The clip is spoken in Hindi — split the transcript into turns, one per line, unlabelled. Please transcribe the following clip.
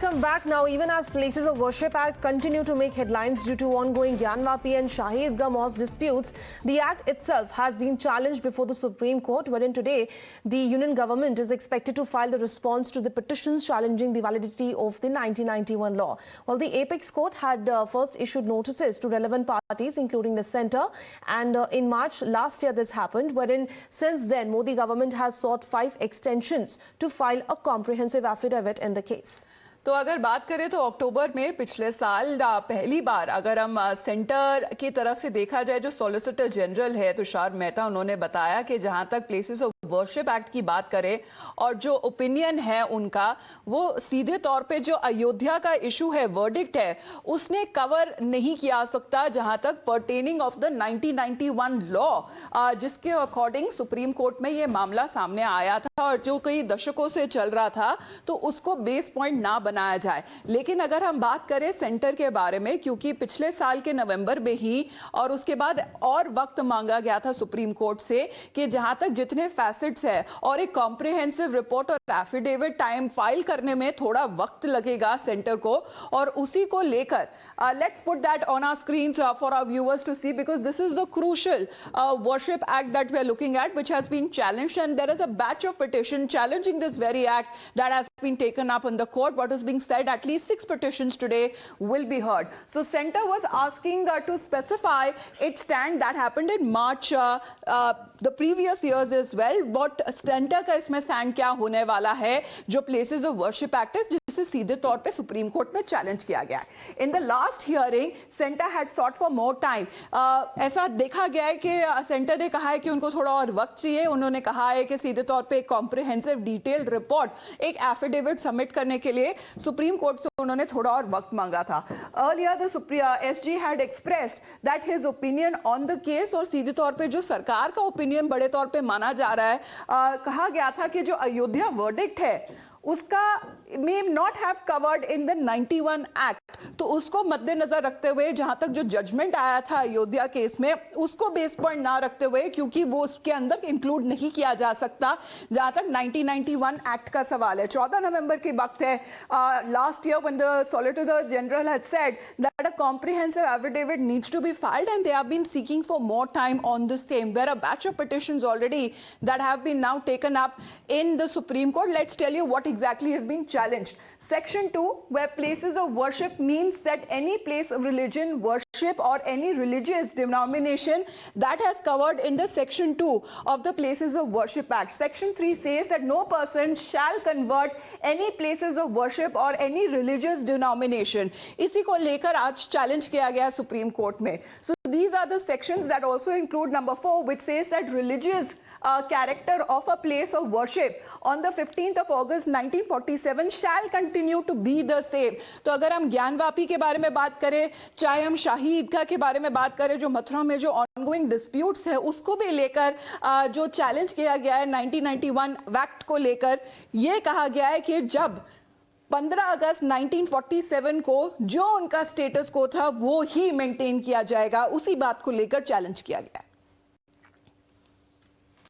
Welcome back. Now, even as Places of Worship Act continue to make headlines due to ongoing Gyanvapi and Shahi Idgah mosque disputes, the act itself has been challenged before the Supreme Court, wherein today the union government is expected to file the response to the petitions challenging the validity of the 1991 law. Well, the Apex Court had first issued notices to relevant parties, including the centre, and in March last year this happened, wherein since then Modi government has sought 5 extensions to file a comprehensive affidavit in the case.
तो अगर बात करें तो अक्टूबर में पिछले साल पहली बार अगर हम सेंटर की तरफ से देखा जाए, जो सॉलिसिटर जनरल है तुषार मेहता, उन्होंने बताया कि जहां तक प्लेसेस ऑफ वर्शिप एक्ट की बात करें और जो ओपिनियन है उनका, वो सीधे तौर पे जो अयोध्या का इशू है, वर्डिक्ट है, उसने कवर नहीं किया सकता जहां तक पर्टेनिंग ऑफ द 1991 लॉ, जिसके अकॉर्डिंग सुप्रीम कोर्ट में ये मामला सामने आया था और जो कई दशकों से चल रहा था, तो उसको बेस पॉइंट ना बनाया जाए। लेकिन अगर हम बात करें सेंटर के बारे में, क्योंकि पिछले साल के नवंबर में ही और उसके बाद और वक्त मांगा गया था सुप्रीम कोर्ट से कि जहां तक जितने फैसेट्स है और एक कॉम्प्रिहेंसिव रिपोर्ट और एफिडेविट टाइम फाइल करने में थोड़ा वक्त लगेगा सेंटर को, और उसी को लेकर let's put that on our screens for our viewers to see, because this is the crucial worship act that we are looking at, which has been challenged, and there is a batch of petition challenging this very act that has been taken up in the court. What is being said, at least 6 petitions today will be heard. So center was asking to specify its stand. That happened in March the previous years as well. What center का इसमें stand क्या होने वाला है जो Places of Worship Act है, जिसे सीधे तौर पे सुप्रीम कोर्ट में चैलेंज किया गया है। In the last hearing centre had short for more time. ऐसा देखा गया है कि सेंटर ने कहा है कि उनको थोड़ा और वक्त चाहिए। उन्होंने कहा है कि सीधे तौर पे एक कॉम्प्रिहेंसिव डिटेल्ड रिपोर्ट, एक एफिडेविट सबमिट करने के लिए सुप्रीम कोर्ट से उन्होंने थोड़ा और वक्त मांगा था। Earlier the SG had expressed that his opinion on the case, और सीधे तौर पे जो सरकार का ओपिनियन बड़े तौर पे माना जा रहा है, कहा गया था कि जो अयोध्या वर्डिक्ट है उसका may not have covered in the 91 act, तो उसको मद्देनजर रखते हुए जहां तक जो जजमेंट आया था अयोध्या केस में, उसको बेस पॉइंट ना रखते हुए, क्योंकि वो उसके अंदर इंक्लूड नहीं किया जा सकता जहां तक 1991 एक्ट का सवाल है। 14 नवंबर की वक्त है, last year when the solicitor general had said that a comprehensive affidavit needs to be filed and they have been seeking for more time on the same, where a batch of petitions already that have been now taken up in the Supreme Court. Let's tell you what exactly has been challenged. Section 2, where places of worship means that any place of religion, worship or any religious denomination that has covered in the Section 2 of the Places of Worship Act. Section 3 says that no person shall convert any places of worship or any religious denomination. इसी को लेकर आज चैलेंज किया गया सुप्रीम कोर्ट में। So these are the sections that also include number 4, which says that religious character of a place of worship on the 15th of August 1947 shall continue to be the same. तो अगर हम ज्ञानवापी के बारे में बात करें, चाहे हम शाही ईदगाह के बारे में बात करें, जो मथुरा में जो ऑनगोइंग डिस्प्यूट्स है उसको भी लेकर जो चैलेंज किया गया है 1991 एक्ट को लेकर, ये कहा गया है कि जब 15 अगस्त 1947 को जो उनका स्टेटस को था वो ही मेंटेन किया जाएगा, उसी बात को लेकर चैलेंज किया गया है।